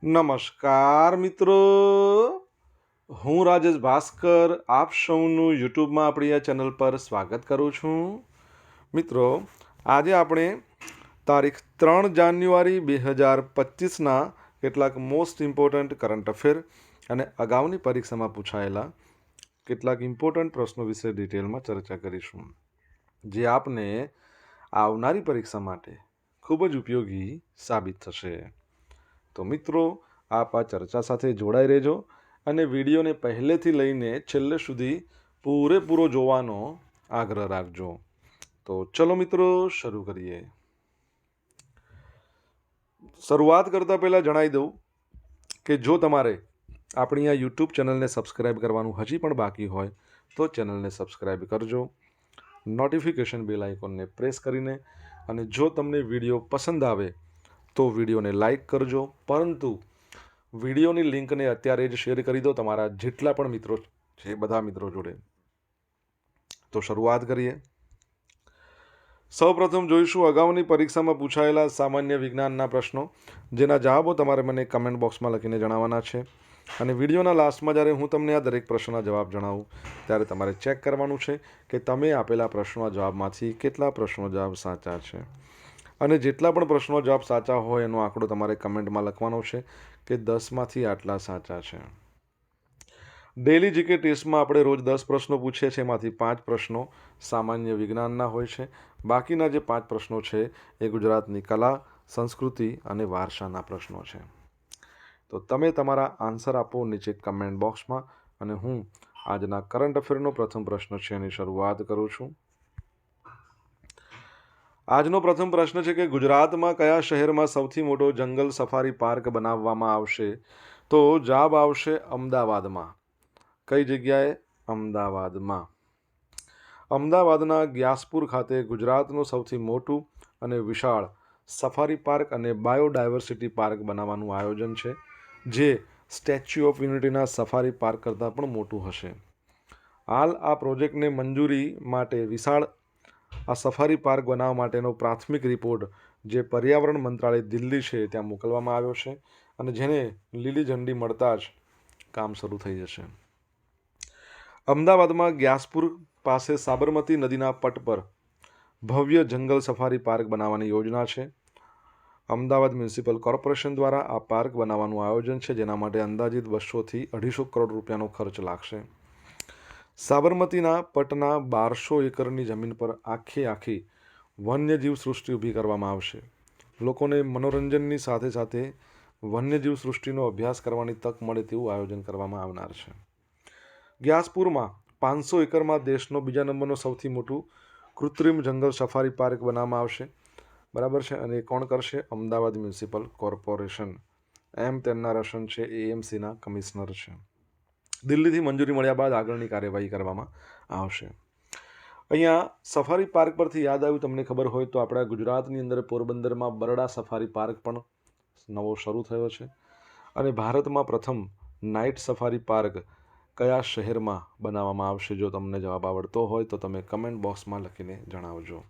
નમસ્કાર મિત્રો, હું રાજેશ ભાસ્કર આપ સૌનું યુટ્યુબમાં આપણી આ ચેનલ પર સ્વાગત કરું છું. મિત્રો, આજે આપણે તારીખ 3 જાન્યુઆરી 2025ના કેટલાક મોસ્ટ ઇમ્પોર્ટન્ટ કરંટ અફેર અને અગાઉની પરીક્ષામાં પૂછાયેલા કેટલાક ઇમ્પોર્ટન્ટ પ્રશ્નો વિશે ડિટેલમાં ચર્ચા કરીશું, જે આપને આવનારી પરીક્ષા માટે ખૂબ જ ઉપયોગી સાબિત થશે. તો મિત્રો, આપ આ ચર્ચા સાથે જોડાઈ રહેજો અને વિડીયોને પહેલેથી લઈને છેલ્લે સુધી પૂરેપૂરો જોવાનો આગ્રહ રાખજો. તો ચલો મિત્રો, શરૂ કરીએ. શરૂઆત કરતાં પહેલાં જણાવી દઉં કે જો તમારે આપણી આ યુટ્યુબ ચેનલને સબસ્ક્રાઈબ કરવાનું હજી પણ બાકી હોય તો ચેનલને સબસ્ક્રાઈબ કરજો, નોટિફિકેશન બેલ આઇકોનને પ્રેસ કરીને, અને જો તમને વિડીયો પસંદ આવે તો વિડીયોને લાઈક કરજો, પરંતુ વિડીયોની લિંકને અત્યારે જ શેર કરી દો તમારા જેટલા પણ મિત્રો છે બધા મિત્રો જોડે. તો શરૂઆત કરીએ. સૌપ્રથમ જોઈશું અગાઉની પરીક્ષામાં પૂછાયેલા સામાન્ય વિજ્ઞાનના પ્રશ્નો, જેના જવાબો તમારે મને કમેન્ટ બોક્સમાં લખીને જણાવવાના છે. અને વિડીયોના લાસ્ટમાં જ્યારે હું તમને આ દરેક પ્રશ્નના જવાબ જણાવું ત્યારે તમારે ચેક કરવાનું છે કે તમે આપેલા પ્રશ્નોના જવાબમાંથી કેટલા પ્રશ્નો જવાબ સાચા છે. અને જેટલા પણ પ્રશ્નો જવાબ સાચા હોય એનો આંકડો તમારે કમેન્ટમાં લખવાનો છે કે 10માંથી આટલા સાચા છે. ડેલી જીકે ટેસ્ટમાં આપણે રોજ 10 પ્રશ્નો પૂછીએ છીએ, એમાંથી 5 પ્રશ્નો સામાન્ય વિજ્ઞાનના હોય છે. બાકીના જે 5 પ્રશ્નો છે એ ગુજરાતની કલા, સંસ્કૃતિ અને વારસાના પ્રશ્નો છે. તો તમે તમારા આન્સર આપો નીચે કમેન્ટ બોક્સમાં, અને હું આજના કરંટ અફેરનો પ્રથમ પ્રશ્ન છે એની શરૂઆત કરું છું. આજનો પ્રથમ પ્રશ્ન છે કે ગુજરાતમાં કયા શહેરમાં સૌથી મોટો જંગલ સફારી પાર્ક બનાવવામાં આવશે? તો જવાબ આવશે અમદાવાદમાં. કઈ જગ્યાએ? અમદાવાદમાં. અમદાવાદના ગ્યાસપુર ખાતે ગુજરાતનું સૌથી મોટું અને વિશાળ સફારી પાર્ક અને બાયોડાયવર્સિટી પાર્ક બનાવવાનું આયોજન છે, જે સ્ટેચ્યુ ઓફ યુનિટીના સફારી પાર્ક કરતાં પણ મોટું હશે. હાલ આ પ્રોજેક્ટને મંજૂરી માટે વિશાળ આ સફારી પાર્ક બનાવવા માટેનો પ્રાથમિક રિપોર્ટ જે પર્યાવરણ મંત્રાલય દિલ્હી છે ત્યાં મોકલવામાં આવ્યો છે, અને જેને લીલી ઝંડી મળતા જ કામ શરૂ થઈ જશે. અમદાવાદમાં ગ્યાસપુર પાસે સાબરમતી નદીના પટ પર ભવ્ય જંગલ સફારી પાર્ક બનાવવાની યોજના છે. અમદાવાદ મ્યુનિસિપલ કોર્પોરેશન દ્વારા આ પાર્ક બનાવવાનું આયોજન છે, જેના માટે અંદાજિત 200 થી 250 કરોડ રૂપિયાનો ખર્ચ લાગશે. સાબરમતીના પટના 1200 એકરની જમીન પર આખી વન્યજીવ સૃષ્ટિ ઊભી કરવામાં આવશે. લોકોને મનોરંજનની સાથે સાથે વન્યજીવ સૃષ્ટિનો અભ્યાસ કરવાની તક મળે તેવું આયોજન કરવામાં આવનાર છે. ગ્યાસપુરમાં 500 એકરમાં દેશનો બીજા નંબરનો સૌથી મોટું કૃત્રિમ જંગલ સફારી પાર્ક બનાવવામાં આવશે. બરાબર છે. અને એ કોણ કરશે? Ahmedabad municipal corporation. તેમના રશન છે, એએમસીના કમિશનર છે. દિલ્હીથી મંજૂરી મળ્યા બાદ આગળની કાર્યવાહી કરવામાં આવશે. અહીંયા સફારી પાર્ક પરથી યાદ આવ્યું, તમને ખબર હોય તો આપણા ગુજરાતની અંદર પોરબંદરમાં બરડા સફારી પાર્ક પણ નવો શરૂ થયો છે. અને ભારતમાં પ્રથમ નાઇટ સફારી પાર્ક કયા શહેરમાં બનાવવામાં આવશે? જો તમને જવાબ આવડતો હોય તો તમે કમેન્ટ બોક્સમાં લખીને જણાવજો.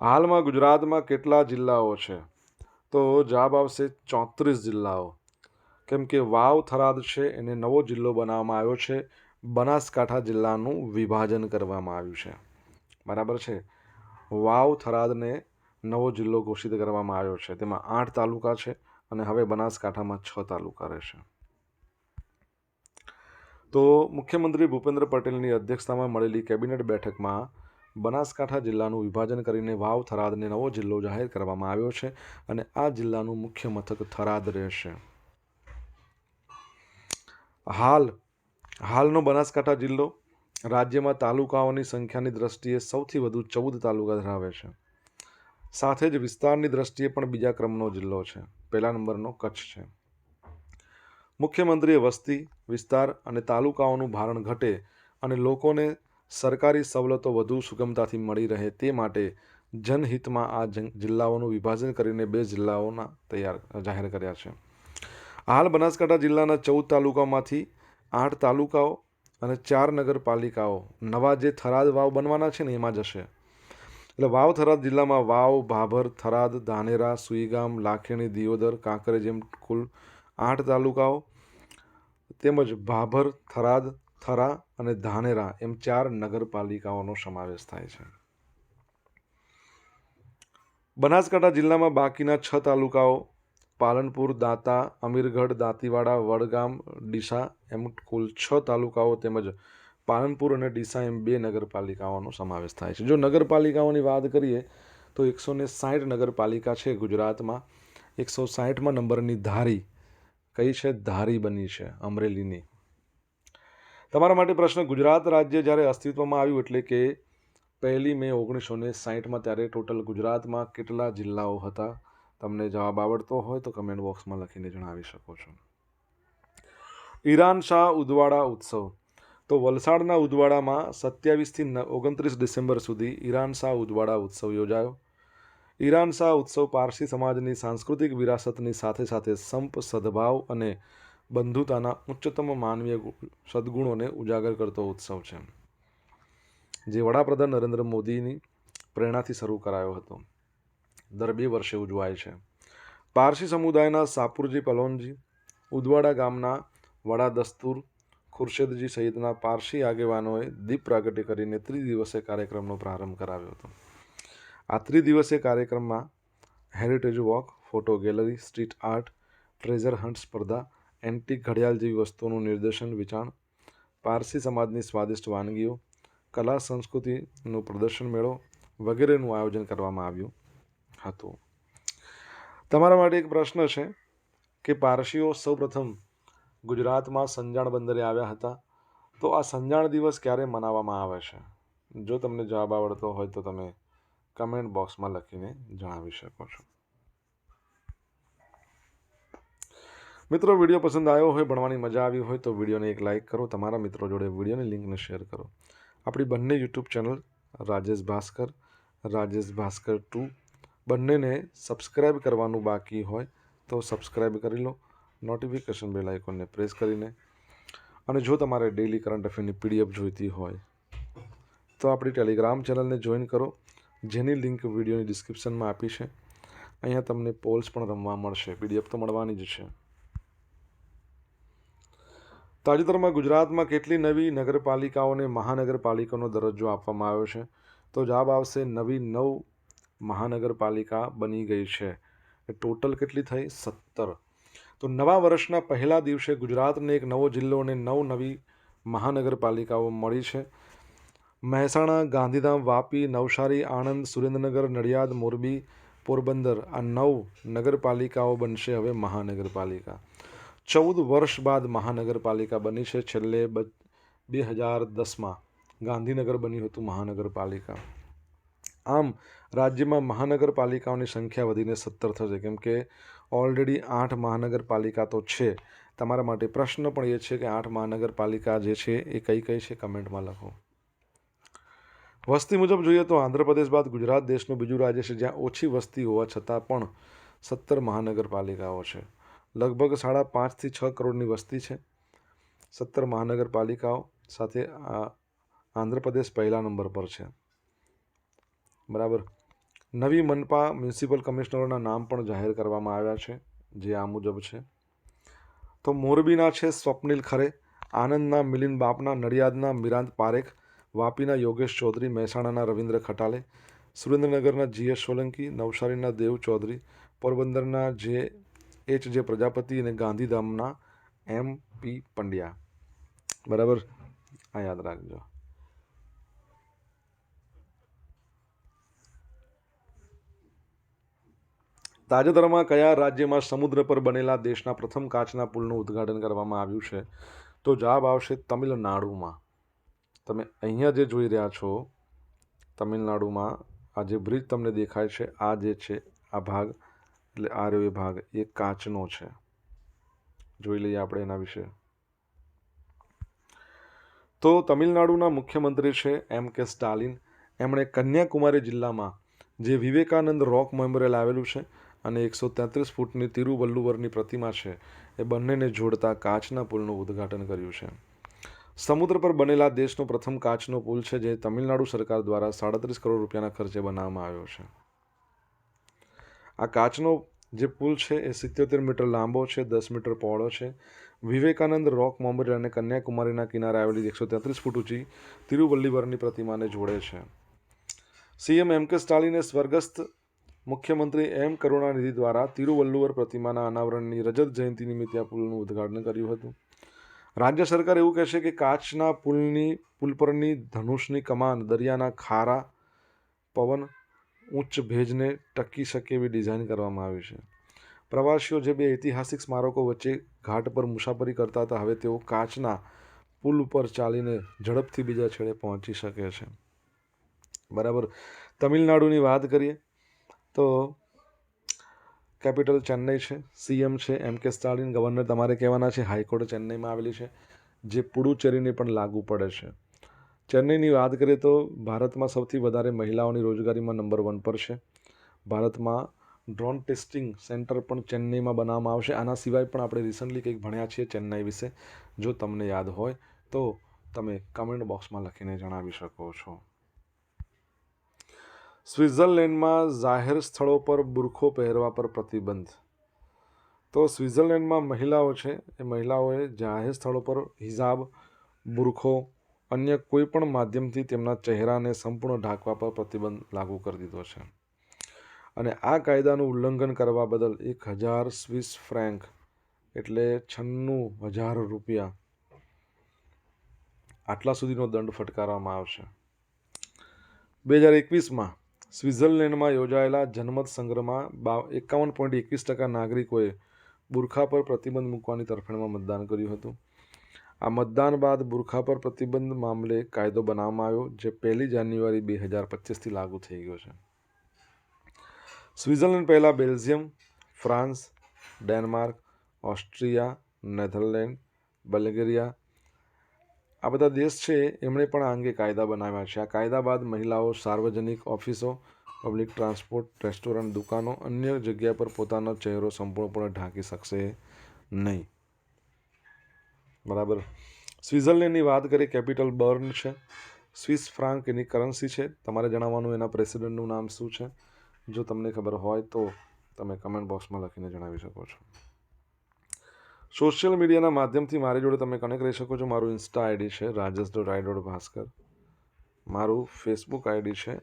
હાલમાં ગુજરાતમાં કેટલા જિલ્લાઓ છે? તો જવાબ આવશે 34 જિલ્લાઓ. કેમ કે વાવ થરાદ છે એને નવો જિલ્લો બનાવવામાં આવ્યો છે. બનાસકાંઠા જિલ્લાનું વિભાજન કરવામાં આવ્યું છે. બરાબર છે. વાવ થરાદને નવો જિલ્લો ઘોષિત કરવામાં આવ્યો છે. તેમાં 8 તાલુકા છે, અને હવે બનાસકાંઠામાં 6 તાલુકા રહેશે. તો મુખ્યમંત્રી ભૂપેન્દ્ર પટેલની અધ્યક્ષતામાં મળેલી કેબિનેટ બેઠકમાં બનાસકાંઠા જિલ્લાનું વિભાજન કરીને વાવ થરાદને નવો જિલ્લો જાહેર કરવામાં આવ્યો છે, અને આ જિલ્લાનું મુખ્ય મથક થરાદ રહેશે. હાલનો બનાસકાંઠા જિલ્લો રાજ્યમાં તાલુકાઓની સંખ્યાની દ્રષ્ટિએ સૌથી વધુ 14 તાલુકા ધરાવે છે. સાથે જ વિસ્તારની દ્રષ્ટિએ પણ બીજા ક્રમનો જિલ્લો છે. પહેલા નંબરનો કચ્છ છે. મુખ્યમંત્રીએ વસ્તી, વિસ્તાર અને તાલુકાઓનું ભારણ ઘટે અને લોકોને સરકારી સવલતો વધુ સુગમતાથી મળી રહે તે માટે જનહિતમાં આ જિલ્લાઓનું વિભાજન કરીને 2 જિલ્લાઓના જાહેર કર્યા છે. હાલ બનાસકાંઠા જિલ્લાના 14 તાલુકાઓમાંથી 8 તાલુકાઓ અને 4 નગરપાલિકાઓ નવા જે થરાદ વાવ બનવાના છે ને એમાં જશે. એટલે વાવ થરાદ જિલ્લામાં વાવ, ભાભર, થરાદ, ધાનેરા, સુઈગામ, લાખેણી, દિયોદર, કાંકરેજ એમ કુલ 8 તાલુકાઓ તેમજ ભાભર, થરાદ, થરા અને ધાનેરા એમ 4 નગરપાલિકાઓનો સમાવેશ થાય છે. બનાસકાંઠા જિલ્લામાં બાકીના 6 તાલુકાઓ પાલનપુર, દાંતા, અમીરગઢ, દાંતીવાડા, વડગામ, ડીસા એમ કુલ 6 તાલુકાઓ તેમજ પાલનપુર અને ડીસા એમ 2 નગરપાલિકાઓનો સમાવેશ થાય છે. જો નગરપાલિકાઓની વાત કરીએ તો 160 નગરપાલિકા છે ગુજરાતમાં. 160માં નંબરની ધારી કઈ છે? ધારી બની છે, અમરેલીની. તમારા માટે પ્રશ્ન, ગુજરાત રાજ્ય જ્યારે અસ્તિત્વમાં આવ્યું એટલે કે 1 મે 1960માં ત્યારે ટોટલ ગુજરાતમાં કેટલા જિલ્લાઓ હતા? તમને જવાબ આવડતો હોય તો કમેન્ટ બોક્સમાં લખીને જણાવી શકો છો. ઈરાન શાહ ઉદવાડા ઉત્સવ. તો વલસાડના ઉદવાડામાં 27થી 29 ડિસેમ્બર સુધી ઈરાન શાહ ઉદવાડા ઉત્સવ યોજાયો. ઈરાન શાહ ઉત્સવ પારસી સમાજની સાંસ્કૃતિક વિરાસતની સાથે સાથે સંપ, સદભાવ અને બંધુતાના ઉચ્ચતમ માનવીય સદગુણોને ઉજાગર કરતો ઉત્સવ છે, જે વડાપ્રધાન નરેન્દ્ર મોદીની પ્રેરણાથી શરૂ કરાયો હતો. દર 2 વર્ષે ઉજવાય છે. પારસી સમુદાયના સાપુરજી પલોનજી, ઉદવાડા ગામના વડા દસ્તુર ખુરશેદજી સહિતના પારસી આગેવાનોએ દીપ પ્રાગટ્ય કરીને ત્રિદિવસીય કાર્યક્રમનો પ્રારંભ કરાવ્યો હતો. આ ત્રિદિવસીય કાર્યક્રમમાં heritage walk, photo gallery, street art, treasure hunt સ્પર્ધા, એન્ટિક ઘડિયાળ જેવી વસ્તુઓનું નિર્દેશન વેચાણ, પારસી સમાજની સ્વાદિષ્ટ વાનગીઓ, કલા સંસ્કૃતિનું પ્રદર્શન મેળો વગેરેનું આયોજન કરવામાં આવ્યું હતું. તમારા માટે એક પ્રશ્ન છે કે પારસીઓ સૌપ્રથમ ગુજરાતમાં સંજાણ બંદરે આવ્યા હતા, તો આ સંજાણ દિવસ ક્યારે મનાવવામાં આવે છે? જો તમને જવાબ આવડતો હોય તો તમે કમેન્ટ બોક્સમાં લખીને જણાવી શકો છો. મિત્રો, વિડીયો પસંદ આવ્યો હોય, ભણવાની મજા આવી હોય તો વિડીયોને એક લાઇક કરો, તમારા મિત્રો જોડે વિડીયોની લિંકને શેર કરો. આપણી બંને યુટ્યુબ ચેનલ રાજેશ ભાસ્કર 2 બંનેને સબસ્ક્રાઈબ કરવાનું બાકી હોય તો સબસ્ક્રાઈબ કરી લો, નોટિફિકેશન બેલ આઇકોનને પ્રેસ કરીને. અને જો તમારે ડેઇલી કરંટ અફેરની PDF જોઈતી હોય તો આપણી ટેલિગ્રામ ચેનલને જોઈન કરો, જેની લિંક વિડીયોની ડિસ્ક્રિપ્શનમાં આપી છે. અહીંયા તમને પોલ્સ પણ રમવા મળશે, PDF તો મળવાની જ છે. તાજેતરમાં ગુજરાતમાં કેટલી નવી નગરપાલિકાઓને મહાનગરપાલિકાનો દરજ્જો આપવામાં આવ્યો છે? તો જવાબ આવશે નવી 9 મહાનગરપાલિકા બની ગઈ છે. ટોટલ કેટલી થઈ? 17. તો નવા વર્ષના પહેલા દિવસે ગુજરાતને એક નવો જિલ્લો અને 9 નવી મહાનગરપાલિકાઓ મળી છે. મહેસાણા, ગાંધીધામ, વાપી, નવસારી, આણંદ, સુરેન્દ્રનગર, નડિયાદ, મોરબી, પોરબંદર આ 9 નગરપાલિકાઓ બનશે હવે મહાનગરપાલિકા. 14 વર્ષ બાદ મહાનગરપાલિકા બની છે. છેલ્લે 2010માં ગાંધીનગર બન્યું હતું મહાનગરપાલિકા. આમ રાજ્યમાં મહાનગરપાલિકાઓની સંખ્યા વધીને 17 થશે, કેમ કે ઓલરેડી 8 મહાનગરપાલિકા તો છે. તમારા માટે પ્રશ્ન પણ એ છે કે 8 મહાનગરપાલિકા જે છે એ કઈ કઈ છે? કમેન્ટમાં લખો. વસ્તી મુજબ જોઈએ તો આંધ્રપ્રદેશ બાદ ગુજરાત દેશનું બીજું રાજ્ય છે જ્યાં ઓછી વસ્તી હોવા છતાં પણ 17 મહાનગરપાલિકાઓ છે. લગભગ 5.5 થી 6 કરોડની વસ્તી છે. 17 મહાનગરપાલિકાઓ સાથે આંધ્રપ્રદેશ પહેલા નંબર પર છે. બરાબર. નવી મનપા મ્યુનિસિપલ કમિશનરોના નામ પણ જાહેર કરવામાં આવ્યા છે, જે આ મુજબ છે. તો મોરબીના છે સ્વપ્નિલ ખરે, આણંદના મિલિંદ બાપના, નડિયાદના મિરાંત પારેખ, વાપીના યોગેશ ચૌધરી, મહેસાણાના રવિન્દ્ર ખટાલે, સુરેન્દ્રનગરના GS સોલંકી, નવસારીના દેવ ચૌધરી, પોરબંદરના જે પ્રજાપતિ અને ગાંધીધામના MP પંડ્યા. બરાબર, આ યાદ રાખજો. તાજેતરમાં કયા રાજ્યમાં સમુદ્ર પર બનેલા દેશના પ્રથમ કાચના પુલનું ઉદ્ઘાટન કરવામાં આવ્યું છે? તો જવાબ આવશે તમિલનાડુમાં. તમે અહીંયા જે જોઈ રહ્યા છો તમિલનાડુમાં આ જે બ્રિજ તમને દેખાય છે, આ જે છે આ ભાગ, એટલે આ રહ્યો એ ભાગ એ કાચનો છે. જોઈ લઈએ આપણે એના વિશે. તો તમિલનાડુના મુખ્યમંત્રી છે M.K. સ્ટાલિન. એમણે કન્યાકુમારી જિલ્લામાં જે વિવેકાનંદ રોક મેમોરિયલ આવેલું છે અને 133 ફૂટની તિરુવલ્લુવરની પ્રતિમા છે, એ બંનેને જોડતા કાચના પુલનું ઉદ્ઘાટન કર્યું છે. સમુદ્ર પર બનેલા દેશનો પ્રથમ કાચનો પુલ છે, જે તમિલનાડુ સરકાર દ્વારા 37 કરોડ રૂપિયાના ખર્ચે બનાવવામાં આવ્યો છે. આ કાચનો જે પુલ છે એ 77 મીટર લાંબો છે, 10 મીટર પહોળો છે. વિવેકાનંદ રોક મેમોરિયલ અને કન્યાકુમારીના કિનારે આવેલી 133 ફૂટ ઊંચી તિરુવલ્લીવરની પ્રતિમાને જોડે છે. સીએમ એમ કે સ્ટાલિને સ્વર્ગસ્થ મુખ્યમંત્રી એમ કરુણાનિધિ દ્વારા તિરુવલ્લુવર પ્રતિમાના અનાવરણની રજત જયંતિ નિમિત્તે આ પુલનું ઉદ્ઘાટન કર્યું હતું. રાજ્ય સરકાર એવું કહેશે કે કાચના પુલ પરની ધનુષની કમાન દરિયાના ખારા, પવન, ઉચ્ચ ભેજને ટકી શકે એવી ડિઝાઇન કરવામાં આવી છે. પ્રવાસીઓ જે બે ઐતિહાસિક સ્મારકો વચ્ચે ઘાટ પર મુસાફરી કરતા હતા, હવે તેઓ કાચના પુલ ઉપર ચાલીને ઝડપથી બીજા છેડે પહોંચી શકે છે. બરાબર. તમિલનાડુની વાત કરીએ તો કેપિટલ ચેન્નઈ છે, સીએમ છે એમ કે સ્ટાલિન, ગવર્નર તમારે કહેવાના છે. હાઈકોર્ટ ચેન્નઈમાં આવેલી છે, જે પુડુચેરીને પણ લાગુ પડે છે. ચેન્નઈની વાત કરીએ તો ભારતમાં સૌથી વધારે મહિલાઓની રોજગારીમાં નંબર 1 પર છે. ભારતમાં ડ્રોન ટેસ્ટિંગ સેન્ટર પણ ચેન્નઈમાં બનાવવામાં આવશે. આના સિવાય પણ આપણે રિસન્ટલી કંઈક ભણ્યા છીએ ચેન્નઈ વિશે. જો તમને યાદ હોય તો તમે કમેન્ટ બોક્સમાં લખીને જણાવી શકો છો. સ્વિટ્ઝરલેન્ડમાં જાહેર સ્થળો પર બુરખો પહેરવા પર પ્રતિબંધ. તો સ્વિટ્ઝરલેન્ડમાં મહિલાઓ છે, એ મહિલાઓએ જાહેર સ્થળો પર હિજાબ, બુરખો, અન્ય કોઈ પણ માધ્યમથી તેમના ચહેરાને સંપૂર્ણ ઢાંકવા પર પ્રતિબંધ લાગુ કરી દીધો છે. અને આ કાયદાનું ઉલ્લંઘન કરવા બદલ 1000 સ્વિસ ફ્રેન્ક એટલે 96,000 રૂપિયા આટલા સુધીનો દંડ ફટકારવામાં આવશે. 2021માં સ્વિટ્ઝરલેન્ડમાં યોજાયેલા જનમત સંગ્રહમાં 51.21% નાગરિકોએ બુરખા પર પ્રતિબંધ મૂકવાની તરફેણમાં મતદાન કર્યું હતું. આ મતદાન બાદ બુરખા પર પ્રતિબંધ મામલે કાયદો બનાવવામાં આવ્યો, જે 1 જાન્યુઆરી 2025થી લાગુ થઈ ગયો છે. સ્વિટ્ઝરલેન્ડ પહેલાં Belgium, France, Denmark, Austria, Netherland, Bulgaria આ બધા દેશ છે એમણે પણ આ અંગે કાયદા બનાવ્યા છે. આ કાયદા બાદ મહિલાઓ સાર્વજનિક ઓફિસો, પબ્લિક ટ્રાન્સપોર્ટ, રેસ્ટોરન્ટ, દુકાનો, અન્ય જગ્યા પર પોતાનો ચહેરો સંપૂર્ણપણે ઢાંકી શકશે નહીં. બરાબર. સ્વિટ્ઝરલેન્ડની વાત કરીએ, કેપિટલ બર્ન છે. સ્વિસ ફ્રાન્ક એની કરન્સી છે. તમારે જણાવવાનું એના પ્રેસિડેન્ટનું નામ શું છે. જો તમને ખબર હોય તો તમે કમેન્ટ બોક્સમાં લખીને જણાવી શકો છો. સોશિયલ મીડિયાના માધ્યમથી મારી જોડે તમે કનેક્ટ રહી શકો છો. મારું ઇન્સ્ટા આઈડી છે rajesh.i.bhaskar. મારું ફેસબુક આઈડી છે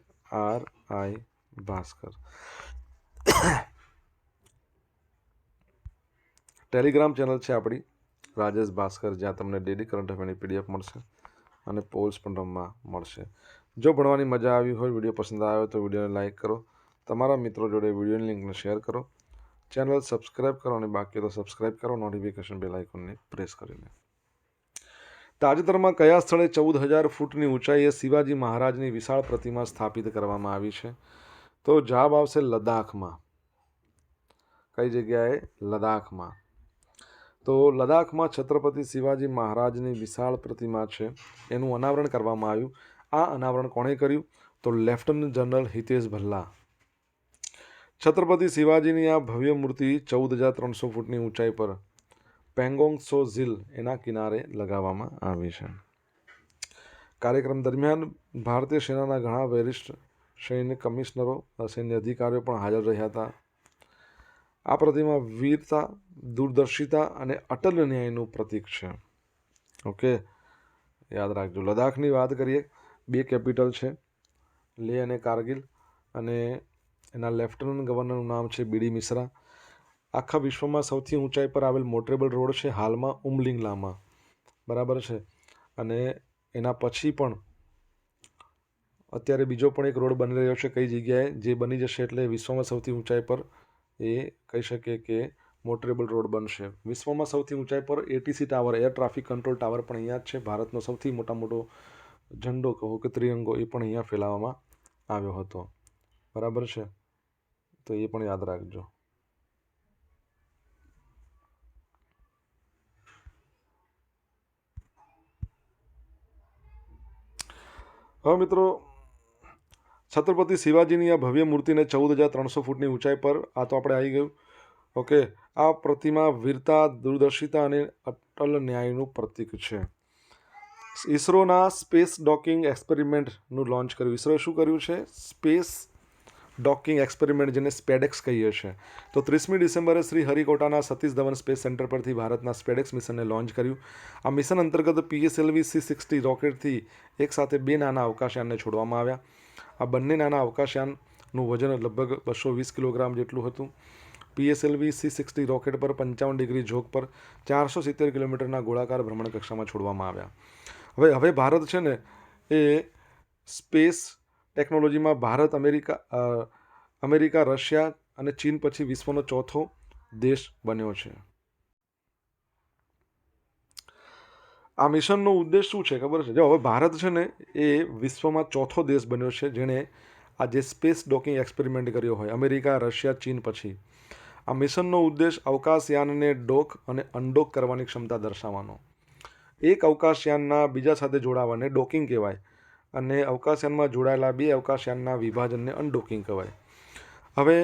RI ભાસ્કર. ટેલિગ્રામ ચેનલ છે આપણી રાજેશ ભાસ્કર, જ્યાં તમને ડેલી કરંટ અફેરની PDF મળશે અને પોલ્સ પણ રમવા મળશે. જો ભણવાની મજા આવી હોય, વિડીયો પસંદ આવ્યો તો વિડીયોને લાઇક કરો, તમારા મિત્રો જોડે વિડીયોની લિંકને શેર કરો, ચેનલ સબસ્ક્રાઇબ કરો અને બાકી તો સબસ્ક્રાઇબ કરો નોટિફિકેશન બેલ આઇકોનને પ્રેસ કરીને. તાજેતરમાં કયા સ્થળે 14,000 ફૂટની ઊંચાઈએ શિવાજી મહારાજની વિશાળ પ્રતિમા સ્થાપિત કરવામાં આવી છે? તો જવાબ આવશે લદ્દાખમાં. કઈ જગ્યાએ? લદ્દાખમાં. તો લદ્દાખમાં છત્રપતિ શિવાજી મહારાજની વિશાળ પ્રતિમા છે, એનું અનાવરણ કરવામાં આવ્યું. આ અનાવરણ કોણે કર્યું? તો લેફ્ટનન્ટ જનરલ હિતેશ ભલ્લા. છત્રપતિ શિવાજીની આ ભવ્ય મૂર્તિ 14,300 ફૂટની ઊંચાઈ પર પેંગોંગ સો ઝીલ એના કિનારે લગાવવામાં આવી છે. કાર્યક્રમ દરમિયાન ભારતીય સેનાના ઘણા વરિષ્ઠ સૈન્ય કમિશનરો, સૈન્ય અધિકારીઓ પણ હાજર રહ્યા હતા. આ પ્રતિમા વીરતા, દૂરદર્શિતા અને અટલ ન્યાયનું પ્રતીક છે. ઓકે, યાદ રાખજો. લદ્દાખની વાત કરીએ, 2 કેપિટલ છે, લેહ અને કારગિલ, અને એના લેફ્ટનન્ટ ગવર્નરનું નામ છે BD મિશ્રા. આખા વિશ્વમાં સૌથી ઊંચાઈ પર આવેલ મોટરેબલ રોડ છે હાલમાં ઉમલિંગલામાં. બરાબર છે. અને એના પછી પણ અત્યારે બીજો પણ એક રોડ બની રહ્યો છે. કઈ જગ્યાએ? જે બની જશે એટલે વિશ્વમાં સૌથી ઊંચાઈ પર એ કહી શકીએ કે મોટરેબલ રોડ બનશે. વિશ્વમાં સૌથી ઊંચાઈ પર ATC tower, air traffic control tower પણ અહીંયા જ છે. ભારતનો સૌથી મોટો ઝંડો કહો કે ત્રિરંગો એ પણ અહીંયા ફેલાવવામાં આવ્યો હતો. બરાબર છે, તો એ પણ યાદ રાખજો. હવે મિત્રો, છત્રપતિ શિવાજીની આ ભવ્ય મૂર્તિને 14,300 ફૂટની ઊંચાઈ પર, આ તો આપણે આવી ગયું. ઓકે, આ પ્રતિમા વીરતા, દૂરદર્શિતા અને અટલ ન્યાયનું પ્રતીક છે. ઇસરોના સ્પેસ ડોકિંગ એક્સપેરિમેન્ટનું લોન્ચ કર્યું. ઇસરોએ શું કર્યું છે? સ્પેસ ડોકિંગ એક્સપેરિમેન્ટ, જેને સ્પેડેક્સ કહીએ છીએ. તો 30મી ડિસેમ્બરે શ્રી હરિકોટાના સતીશ ધવન સ્પેસ સેન્ટર પરથી ભારતના સ્પેડેક્સ મિશનને લોન્ચ કર્યું. આ મિશન અંતર્ગત PSLV C-60 રોકેટથી એકસાથે 2 નાના અવકાશયાનને છોડવામાં આવ્યા. આ બંને નાના અવકાશયાનનું વજન લગભગ 220 કિલોગ્રામ જેટલું હતું. PSLV C-60 રોકેટ પર 55 ડિગ્રી ઝોક પર 470 કિલોમીટરના ગોળાકાર ભ્રમણ કક્ષામાં છોડવામાં આવ્યા. હવે ભારત છે ને એ સ્પેસ ટેકનોલોજીમાં ભારત, અમેરિકા, રશિયા અને ચીન પછી વિશ્વનો ચોથો દેશ બન્યો છે. આ મિશનનો ઉદ્દેશ શું છે ખબર છે? જો હવે ભારત છે ને એ વિશ્વમાં ચોથો દેશ બન્યો છે જેણે આ જે સ્પેસ ડોકિંગ એક્સપેરિમેન્ટ કર્યો હોય, અમેરિકા, રશિયા, ચીન પછી. આ મિશનનો ઉદ્દેશ અવકાશયાનને ડોક અને અનડોક કરવાની ક્ષમતા દર્શાવવાનો. એક અવકાશયાનના બીજા સાથે જોડાવાને ડોકિંગ કહેવાય અને અવકાશયાનમાં જોડાયેલા 2 અવકાશયાનના વિભાજનને અનડોકિંગ કહેવાય. હવે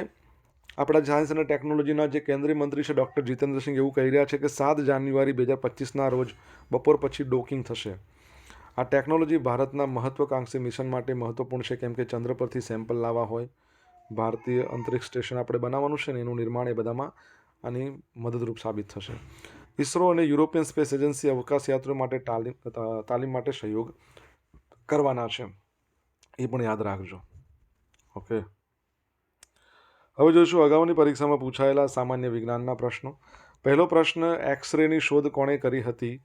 આપણા સાયન્સ અને ટેકનોલોજીના જે કેન્દ્રીય મંત્રી છે ડૉક્ટર જીતેન્દ્રસિંહ એવું કહી રહ્યા છે કે 7 જાન્યુઆરી 2025ના રોજ બપોર પછી ડોકિંગ થશે. આ ટેકનોલોજી ભારતના મહત્વાકાંક્ષી મિશન માટે મહત્વપૂર્ણ છે, કેમ કે ચંદ્ર પરથી સેમ્પલ લાવવા હોય, ભારતીય અંતરિક્ષ સ્ટેશન આપણે બનાવવાનું છે ને એનું નિર્માણ, એ બધામાં આની મદદરૂપ સાબિત થશે. ઇસરો અને યુરોપિયન સ્પેસ એજન્સી અવકાશયાત્રીઓ માટે તાલીમ માટે સહયોગ કરવાના છે, એ પણ યાદ રાખજો. ઓકે, હવે જોઈશું અગાઉની પરીક્ષામાં પૂછાયેલા સામાન્ય વિજ્ઞાનના પ્રશ્નો. પહેલો પ્રશ્ન, એક્સરેની શોધ કોણે કરી હતી?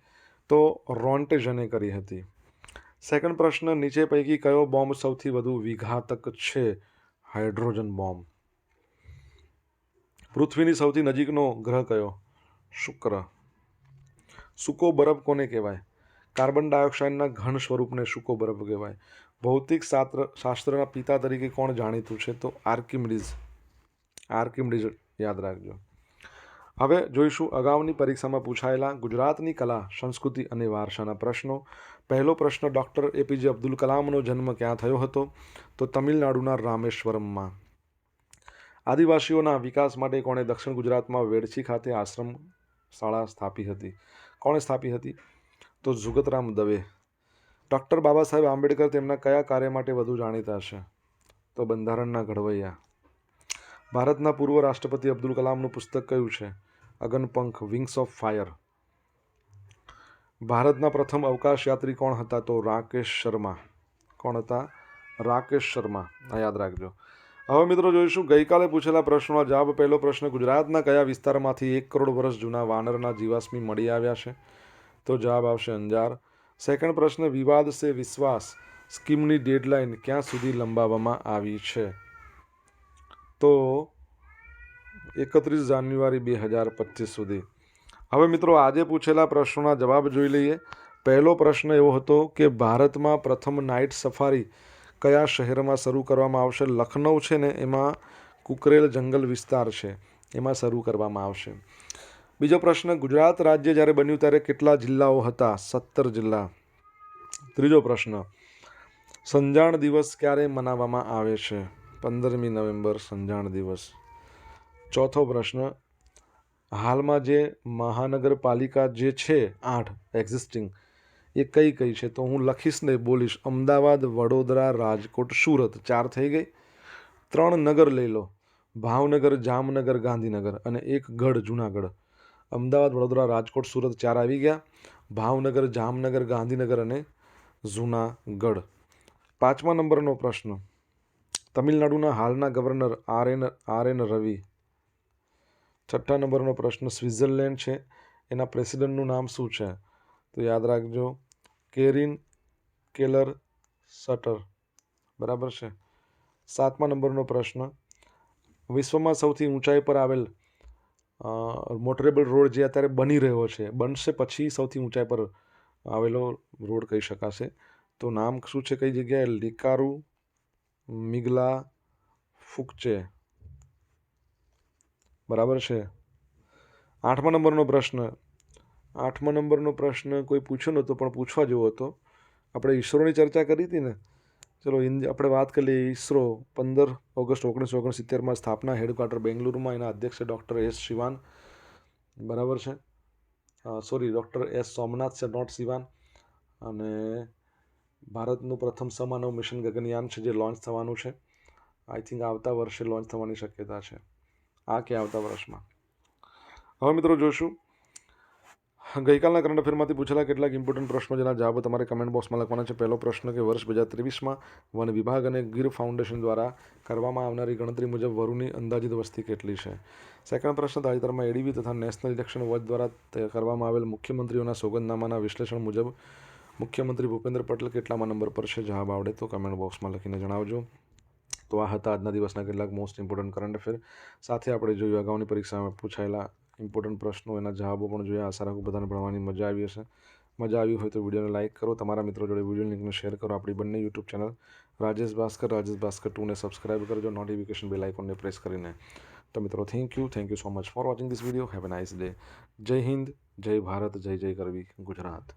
તો રોન્ટેજને કરી હતી. સેકન્ડ પ્રશ્ન, નીચે પૈકી કયો બોમ્બ સૌથી વધુ વિઘાતક છે? Hydrogen bomb. પૃથ્વીની સૌથી નજીકનો ગ્રહ કયો? શુક્ર. સૂકો બરફ કોને કહેવાય? કાર્બન ડાયોક્સાઇડના ઘન સ્વરૂપને સૂકો બરફ કહેવાય. ભૌતિક શાસ્ત્રના પિતા તરીકે કોણ જાણીતું છે? તો આર્કિમિડીઝ યાદ રાખજો. હવે જોઈશું અગાઉની પરીક્ષામાં પૂછાયેલા ગુજરાતની કલા, સંસ્કૃતિ અને વારસાના પ્રશ્નો. પહેલો પ્રશ્ન, ડૉક્ટર APJ અબ્દુલ કલામનો જન્મ ક્યાં થયો હતો? તો તમિલનાડુના રામેશ્વરમમાં. આદિવાસીઓના વિકાસ માટે કોણે દક્ષિણ ગુજરાતમાં વેડછી ખાતે આશ્રમ શાળા સ્થાપી હતી? કોણે સ્થાપી હતી? તો જુગતરામ દવે. ડૉક્ટર બાબા સાહેબ આંબેડકર તેમના કયા કાર્ય માટે વધુ જાણીતા છે? તો બંધારણના ઘડવૈયા. ભારતના પૂર્વ રાષ્ટ્રપતિ અબ્દુલ કલામનું પુસ્તક કયું છે? Aganpankh, wings of fire. ભારતના પ્રથમ અવકાશયાત્રી કોણ હતા? તો રાકેશ શર્મા. કોણ હતા? રાકેશ શર્મા. આ યાદ રાખજો. હવે મિત્રો જોઈશું ગઈકાલે પૂછેલા પ્રશ્નોના જવાબ. પહેલો પ્રશ્ન, ગુજરાતના કયા વિસ્તારમાંથી 1 કરોડ વર્ષ જૂના વાનરના જીવાશ્મી મળી આવ્યા છે? તો જવાબ આવશે અંજાર. સેકન્ડ પ્રશ્ન, વિવાદ સે વિશ્વાસ સ્કીમની ડેડલાઇન ક્યાં સુધી લંબાવવામાં આવી છે? તો 31 જાન્યુઆરી 2025 સુધી. હવે મિત્રો આજે પૂછેલા પ્રશ્નોના જવાબ જોઈ લઈએ. પહેલો પ્રશ્ન એવો હતો કે ભારતમાં પ્રથમ નાઇટ સફારી કયા શહેરમાં શરૂ કરવામાં આવશે? લખનઉ છે ને એમાં કુકરેલ જંગલ વિસ્તાર છે, એમાં શરૂ કરવામાં આવશે. બીજો પ્રશ્ન, ગુજરાત રાજ્ય જ્યારે બન્યું ત્યારે કેટલા જિલ્લાઓ હતા? 17 જિલ્લા. ત્રીજો પ્રશ્ન, સંજાણ દિવસ ક્યારે મનાવવામાં આવે છે? 15મી નવેમ્બર સંજાણ દિવસ. ચોથો પ્રશ્ન, હાલમાં જે મહાનગરપાલિકા જે છે 8 એક્ઝિસ્ટિંગ, એ કઈ કઈ છે? તો હું લખીશ ને બોલીશ. અમદાવાદ, વડોદરા, રાજકોટ, સુરત. 4 થઈ ગઈ. 3 નગર લઈ લો, ભાવનગર, જામનગર, ગાંધીનગર અને 1 ગઢ જુનાગઢ. અમદાવાદ, વડોદરા, રાજકોટ, સુરત 4 આવી ગયા. ભાવનગર, જામનગર, ગાંધીનગર અને જુનાગઢ. 5મા નંબરનો પ્રશ્ન, તમિલનાડુના હાલના ગવર્નર આર એન રવિ. 6ઠ્ઠા નંબરનો પ્રશ્ન, સ્વિટ્ઝરલેન્ડ છે એના પ્રેસિડેન્ટનું નામ શું છે? તો યાદ રાખજો, કેરિન કેલર સટર. બરાબર છે. 7મા નંબરનો પ્રશ્ન, વિશ્વમાં સૌથી ઊંચાઈ પર આવેલ મોટરેબલ રોડ જે અત્યારે બની રહ્યો છે, બનશે પછી સૌથી ઊંચાઈ પર આવેલો રોડ કહી શકાશે, તો નામ શું છે? કઈ જગ્યાએ? લિકારુ મિગલા ફુકચે. બરાબર છે. 8મા નંબરનો પ્રશ્ન કોઈ પૂછ્યો નહોતો પણ પૂછવા જેવો હતો. આપણે ઈસરોની ચર્ચા કરી હતી ને, ચલો આપણે વાત કરી લઈએ. ઈસરો 15 ઓગસ્ટ 1969માં સ્થાપના, હેડક્વાર્ટર બેંગલુરુમાં. એના અધ્યક્ષ છે ડૉક્ટર એસ શિવાન. બરાબર છે. સોરી, ડૉક્ટર એસ સોમનાથ છે, નોટ શિવાન. અને ભારતનું પ્રથમ સમાનવ મિશન ગગનયાન છે જે લોન્ચ થવાનું છે. આઈ થિંક આવતા વર્ષે લોન્ચ થવાની શક્યતા છે, આ કે આવતા વર્ષમાં. હવે મિત્રો જોશું ગઈકાલના કરંટ અફેરમાંથી પૂછેલા કેટલાક ઇમ્પોર્ટન્ટ પ્રશ્નો જેના જવાબો તમારે કમેન્ટ બોક્સમાં લખવાના છે. પહેલો પ્રશ્ન કે વર્ષ 2023માં વન વિભાગ અને ગીર ફાઉન્ડેશન દ્વારા કરવામાં આવનારી ગણતરી મુજબ વરુની અંદાજિત વસ્તી કેટલી છે? સેકન્ડ પ્રશ્ન, તાજેતરમાં એડીબી તથા નેશનલ ઇલેક્શન વોચ દ્વારા કરવામાં આવેલ મુખ્યમંત્રીઓના સોગંદનામાના વિશ્લેષણ મુજબ મુખ્યમંત્રી ભૂપેન્દ્ર પટેલ કેટલામાં નંબર પર છે? જવાબ આવડે તો કમેન્ટ બોક્સમાં લખીને જણાવજો. તો આ હતા આજના દિવસના કેટલાક મોસ્ટ ઇમ્પોર્ટન્ટ કરંટ અફેર. સાથે આપણે જોયું અગાઉની પરીક્ષામાં પૂછાયેલા ઇમ્પોર્ટન્ટ પ્રશ્નો, એના જવાબો પણ જોયા. આશા રાખું બધાને ભણવાની મજા આવી હશે. મજા આવી હોય તો વિડીયોને લાઇક કરો, તમારા મિત્રો જોડે વિડીયો લિંકને શેર કરો. આપણી બંને યુટ્યુબ ચેનલ રાજેશ ભાસ્કર 2ને સબસ્ક્રાઇબ કરજો, નોટિફિકેશન બેલ આઇકોનને પ્રેસ કરીને. તો મિત્રો thank you so much for watching this video. Have a nice day. જય હિન્દ, જય ભારત, જય જય ગરવી ગુજરાત.